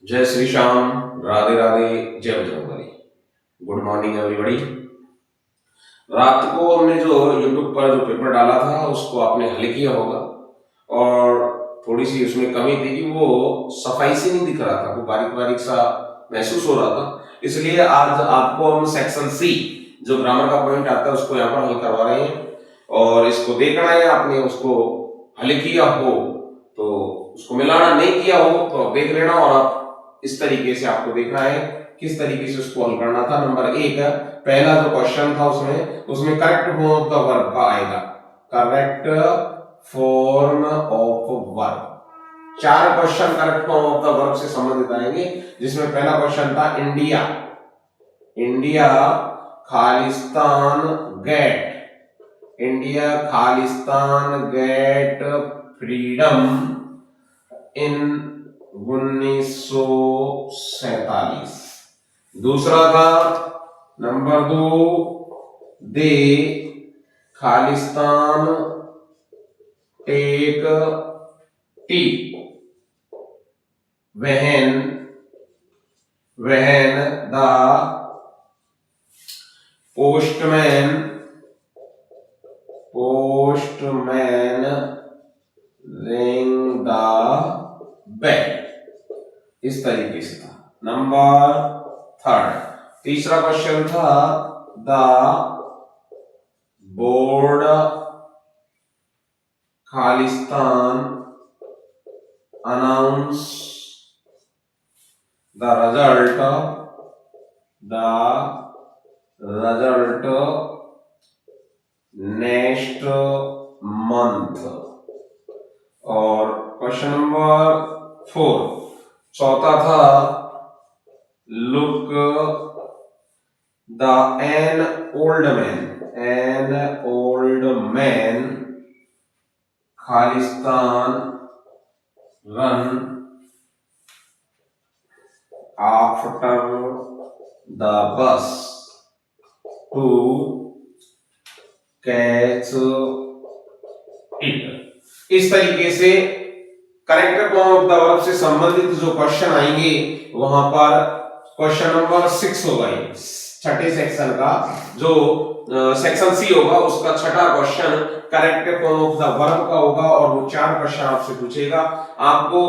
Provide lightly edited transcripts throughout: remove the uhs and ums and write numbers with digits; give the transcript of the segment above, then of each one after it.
जय श्री श्याम, राधे राधे, जय Bajrangbali. Good morning everybody. रात को हमने जो यूट्यूब पर जो पेपर डाला था उसको आपने हल किया होगा और थोड़ी सी उसमें कमी थी कि वो सफाई से नहीं दिख रहा था, वो बारीक बारीक सा महसूस हो रहा था। इसलिए आज आपको हम सेक्शन सी जो ग्रामर का पॉइंट आता है उसको यहाँ पर हल करवा रहे हैं और इसको देखना है। आपने उसको हल किया हो तो उसको मिलाना, नहीं किया हो तो आप देख लेना और आप इस तरीके से आपको देखना है किस तरीके से उसको हल करना था। नंबर एक, पहला जो क्वेश्चन था उसमें correct form of the verb का आएगा, करेक्ट फॉर्म ऑफ वर्ब। चार question correct form of the verb से संबंधित आएंगे, जिसमें पहला क्वेश्चन था India, India Khalistan get, India Khalistan get freedom in 1947। दूसरा था number 2, they Khalistan take tea when the postman ring the bell। इस तरीके से था। नंबर 3, तीसरा क्वेश्चन था the board Khalistan announce the result next month। और क्वेश्चन नंबर 4, चौथा था look an old man Khalistan run after the bus to catch it। इस तरीके से correct form of the verb से संबंधित जो क्वेश्चन आएंगे वहां पर क्वेश्चन नंबर 6 होगा। छठे सेक्शन का जो सेक्शन सी होगा उसका छठा question correct form of the verb का होगा और वो 4 क्वेश्चन आपसे पूछेगा। आपको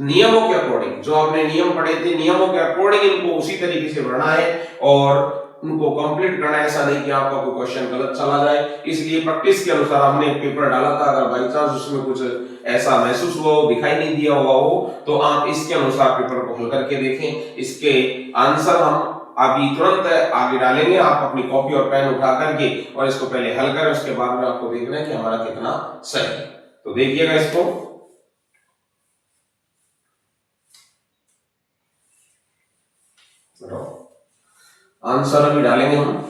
नियमों के अकॉर्डिंग, जो आपने नियम पढ़े थे, नियमों के अकॉर्डिंग इनको उसी तरीके से पढ़ना है और उनको कंप्लीट करना है। ऐसा नहीं कि आपका कोई क्वेश्चन गलत चला जाए। इसलिए प्रैक्टिस के अनुसार हमने पेपर डाला था। अगर बाई चांस उसमें कुछ ऐसा महसूस हुआ हो, दिखाई नहीं दिया हुआ हो, तो आप इसके अनुसार पेपर को हल करके देखें। इसके आंसर हम अभी तुरंत आगे डालेंगे। आप अपनी कॉपी और पेन उठा करके और इसको पहले हल करें, उसके बाद में आपको देखना है कि हमारा कितना सही है। तो देखिएगा इसको। आंसर अभी डालेंगे हम।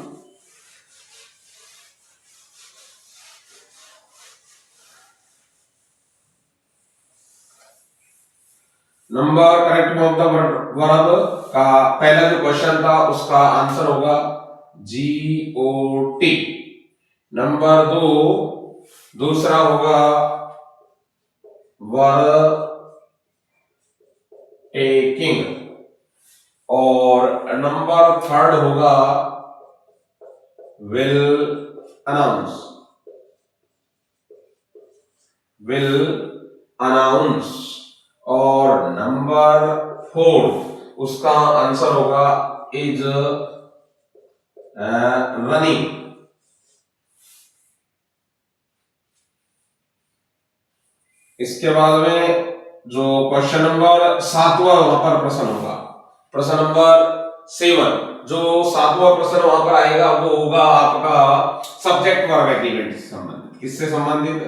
Number correct form of the verb का पहला जो क्वेश्चन था उसका आंसर होगा GOT। नंबर 2, दूसरा होगा वर टेकिंग और नंबर 3 होगा विल अनाउंस और नंबर 4 उसका आंसर होगा इज रनिंग। इसके बाद में जो क्वेश्चन नंबर 7वां वहां पर प्रश्न होगा, प्रश्न नंबर 7, जो 7वां प्रश्न वहां पर आएगा वो होगा आपका सब्जेक्ट वर्ब एग्रीमेंट से संबंधित। किससे संबंधित?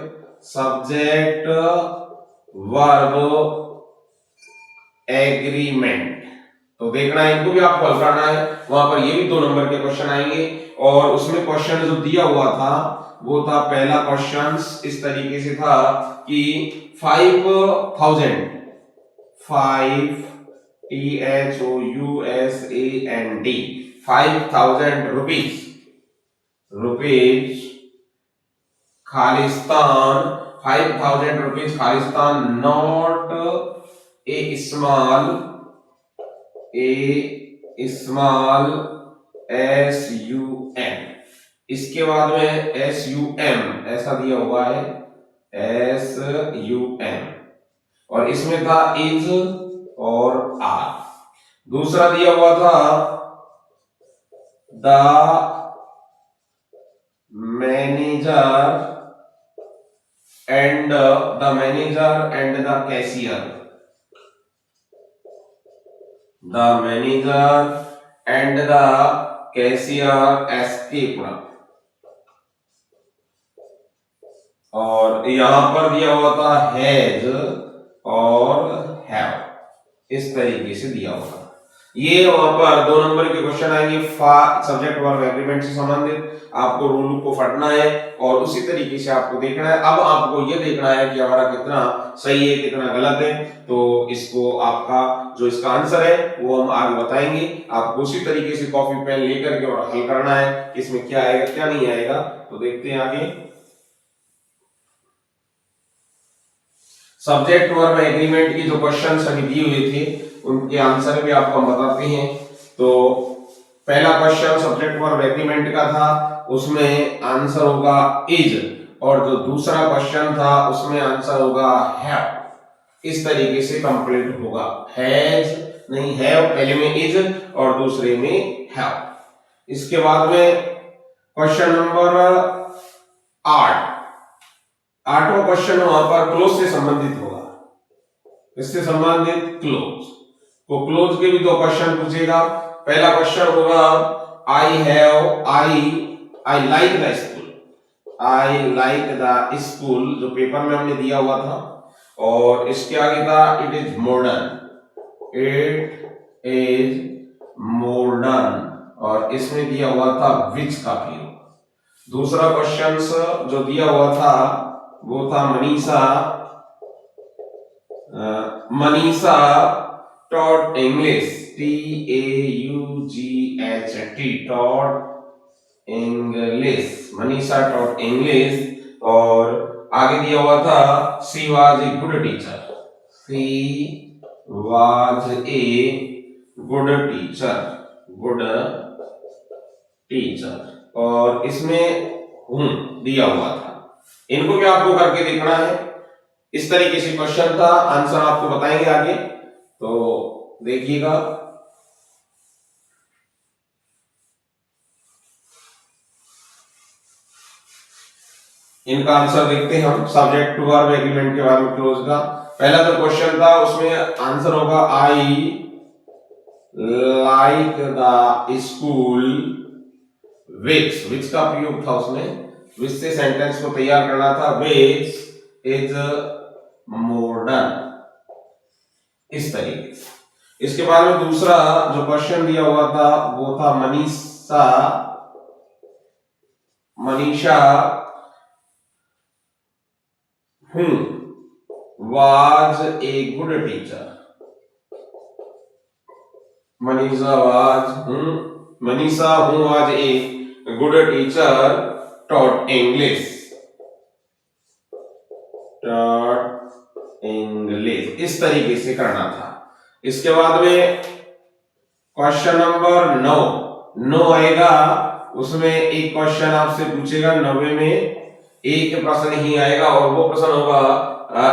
Subject verb agreement. तो देखना है, इनको भी आपको हल करना है। वहां पर ये भी 2 नंबर के क्वेश्चन आएंगे और उसमें क्वेश्चन जो दिया हुआ था वो था, पहला क्वेश्चन इस तरीके से था कि 5,000 rupees Khalistan, 5,000 rupees Khalistan, not a small A small SUM। इसके बाद में SUM ऐसा दिया हुआ है, SUM, और इसमें था इज और आर। दूसरा दिया हुआ था the manager and the cashier, the manager and the cashier escaped. और यहां पर दिया हुआ था हैज और हैव, इस तरीके से दिया हुआ। ये वहां पर 2 नंबर के क्वेश्चन आएंगे सब्जेक्ट वर्ब एग्रीमेंट से संबंधित। आपको रूल को फटना है और उसी तरीके से आपको देखना है। अब आपको ये देखना है कि हमारा कितना सही है कितना गलत है। तो इसको आपका जो इसका आंसर है वो हम आगे बताएंगे। आपको उसी तरीके से कॉपी पेन लेकर के और हल करना है कि इसमें क्या आएगा क्या नहीं आएगा। तो देखते हैं आगे। सब्जेक्ट वर्ब एग्रीमेंट की जो क्वेश्चन अभी दिए हुए थे उनके आंसर भी आपको हम बताते हैं। तो पहला क्वेश्चन सब्जेक्ट वर्ब एग्रीमेंट का था, उसमें आंसर होगा इज, और जो दूसरा क्वेश्चन था उसमें आंसर होगा हैव। इस तरीके से कंप्लीट होगा। हैज नहीं, हैव पहले में इज और दूसरे में हैव। इसके बाद में क्वेश्चन नंबर 8, 8वां क्वेश्चन वहां पर क्लोज से संबंधित होगा। इससे संबंधित क्लोज, तो क्लोज के भी 2 क्वेश्चन पूछेगा। पहला क्वेश्चन होगा I like the school, I like the school जो पेपर में हमने दिया हुआ था। और इसके आगे था it is modern, it is modern, और इसमें दिया हुआ था विच का प्रयोग। दूसरा क्वेश्चन जो दिया हुआ था वो था Manisha taught English, TAUGHT, taught English, Manisha taught English। और आगे दिया हुआ था she was a good teacher, she was a good teacher, good teacher। और इसमें दिया हुआ था। इनको भी आपको करके देखना है। इस तरीके से क्वेश्चन था, आंसर आपको बताएंगे आगे। तो देखिएगा। इनका आंसर देखते हैं हम सब्जेक्ट टू वर्ब एग्रीमेंट के बारे में क्लोज का। पहला जो क्वेश्चन था उसमें आंसर होगा I like the school which, which का प्रयोग था उसमें, विच से सेंटेंस को तैयार करना था, विच इज मॉडर्न, इस तरीके से। इसके बाद में दूसरा जो क्वेश्चन दिया हुआ था वो था Manisha was a good teacher, Manisha was a good teacher, taught English, इस तरीके से करना था। इसके बाद में क्वेश्चन नंबर 9 आएगा। उसमें एक क्वेश्चन आपसे पूछेगा 90 में एक प्रश्न ही आएगा और वो प्रश्न होगा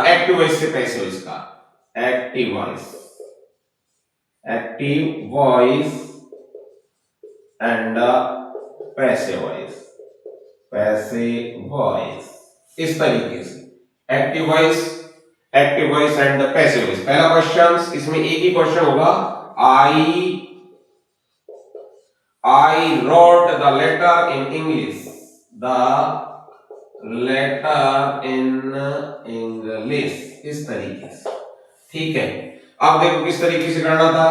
एक्टिव वॉइस से पैसिव वॉइस का। Active voice and passive voice, इस तरीके से active voice and passive voice. पहला क्वेश्चन, इसमें एक ही क्वेश्चन होगा, I wrote the letter in English, इस तरीके से। ठीक है, अब देखो किस तरीके से करना था,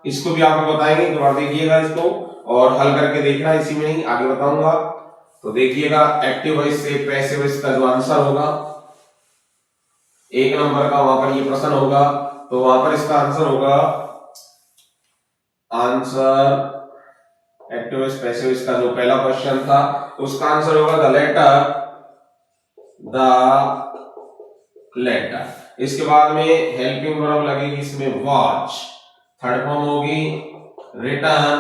इसको भी आपको बताएंगे। तो आप देखिएगा इसको और हल करके देखना, इसी में ही आगे बताऊंगा। तो देखिएगा एक्टिव वॉइस से पैसिव वॉइस का जो आंसर होगा 1 नंबर का वहां पर ये प्रश्न होगा। तो वहां पर इसका आंसर होगा, answer active voice passive voice का जो पहला क्वेश्चन था उसका आंसर होगा द लेटर। इसके बाद में हेल्पिंग वर्ब लगेगी इसमें वॉच, थर्ड फॉर्म होगी रिटन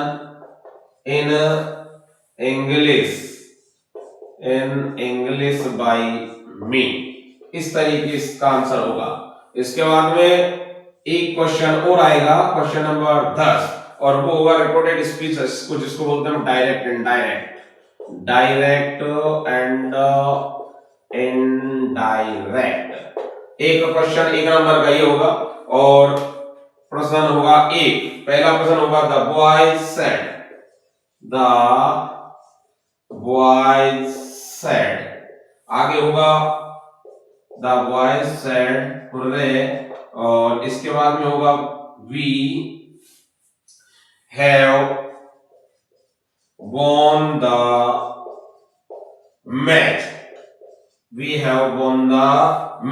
इन इंग्लिश बाय मी। इस तरीके इसका आंसर होगा। इसके बाद में एक क्वेश्चन और आएगा, क्वेश्चन नंबर 10, और वो होगा रिपोर्टेड स्पीच, जिसको बोलते हैं डायरेक्ट एंड इनडायरेक्ट। एक क्वेश्चन एक नंबर का ये होगा, और प्रश्न होगा एक, पहला प्रश्न होगा द बॉय सेड, आगे होगा द बॉय सेड, और इसके बाद में होगा we have won the match, we have won the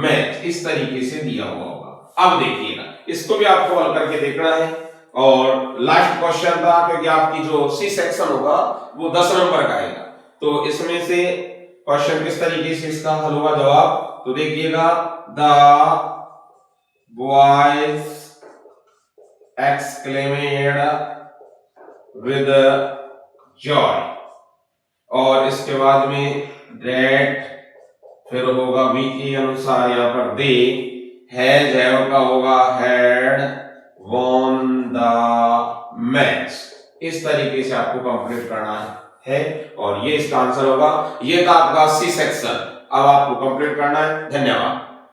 match, इस तरीके से दिया हुआ होगा। अब देखिएगा, इसको भी आपको हल करके देखना है। और लास्ट क्वेश्चन था, क्योंकि आपकी जो सी सेक्शन होगा वो 10 नंबर का आएगा, तो इसमें से क्वेश्चन किस तरीके से इसका हल होगा जवाब, तो देखिएगा द बॉयज एक्सक्लेमेड विद जॉय, और इसके बाद में दैट, फिर होगा वी के अनुसार यहाँ पर दे, हैज हैव का होगा हैड वॉन द मैच। इस तरीके से आपको कंप्लीट करना है, और ये इसका आंसर होगा। ये था आपका सी सेक्शन। अब आपको कंप्लीट करना है। धन्यवाद।